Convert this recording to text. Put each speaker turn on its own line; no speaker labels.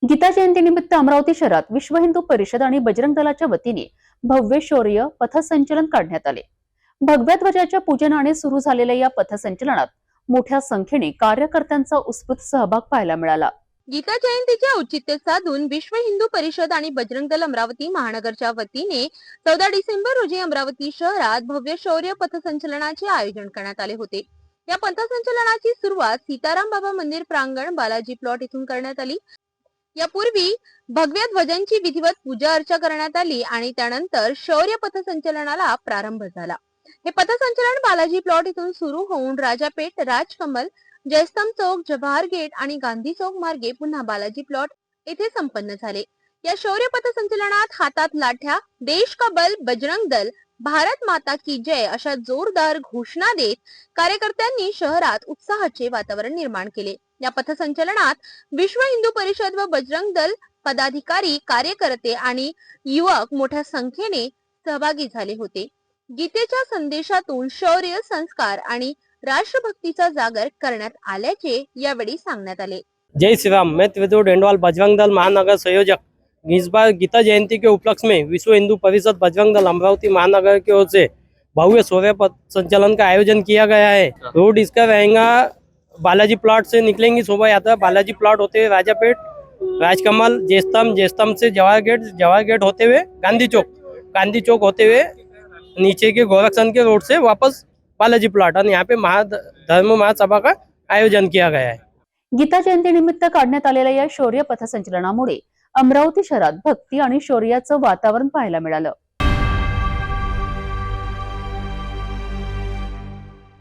गीता जयंतीनिमित्त अमरावती शहरात विश्व हिंदू परिषद आणि बजरंग दलाच्या वतीने भव्य शौर्य पथसंचलन काढण्यात आले। भगव्या ध्वजाच्या पूजनाने सुरू झालेल्या या पथसंचलनात मोठ्या संख्येने कार्यकर्त्यांचा उत्स्फूर्त सहभाग पाहायला मिळाला।
गीता जयंतीचे औचित्य साधून विश्व हिंदू परिषद आणि बजरंग दल अमरावती महानगरच्या वतीने 14 डिसेंबर रोजी अमरावती शहरात भव्य शौर्य पथसंचलनाचे आयोजन करण्यात आले होते। या पथसंचलनाची सुरुवात सीताराम बाबा मंदिर प्रांगण बालाजी प्लॉट येथून करण्यात आली। यापूर्वी भगव्या ध्वजांची विधिवत पूजा अर्चा करण्यात आली आणि त्यानंतर शौर्य पथसंचलनाला प्रारंभ झाला। हे पथसंचलन बालाजी प्लॉट इथून सुरू होऊन राजापेठ, राजकमल, जयस्तंभ चौक, जवाहर गेट आणि गांधी चौक मार्गे पुन्हा बालाजी प्लॉट येथे संपन्न झाले। या शौर्य पथसंचलनात हातात लाठ्या, देश का बल, बजरंग दल, भारत माता की जय अशा जोरदार घोषणा देत कार्यकर्त्यांनी शहरात उत्साहाचे वातावरण निर्माण केले। या पथसंचलनात विश्व हिंदू परिषद व बजरंग दल पदाधिकारी, कार्यकर्ते आणि युवक मोठ्या संख्येने सहभागी झाले होते। गीतेच्या संदेशातून शौर्य, संस्कार आणि राष्ट्रभक्तीचा जागर करण्यात आल्याचे यावेळी सांगण्यात आले।
जय श्री राम। मैं त्रिदुर डेंडवाल बजरंग दल महानगर संयोजक। इस बार गीता जयंती के उपलक्ष्य में विश्व हिंदू परिषद बजरंग दल अमरावती महानगर की ओर से भव्य शौर्य पथ संचलन का आयोजन किया गया है। रोड इसका रहेगा, बालाजी प्लॉट से निकलेंगी शोभा यात्रा, बालाजी प्लॉट होते हुए राजापेठ, राजकमल, जयस्तंभ, जयस्तंभ से जवाहर गेट, जवाहर गेट होते हुए गांधी चौक, गांधी चौक होते हुए नीचे के गोरखसन के रोड से वापस बालाजी प्लॉट और यहाँ पे धर्म महासभा का आयोजन किया गया है।
गीता जयंतीनिमित्त काढण्यात आलेल्या या शौर्य पथसंचलनामुळे अमरावती शहरात भक्ती आणि शौर्याचं वातावरण पाहायला मिळालं।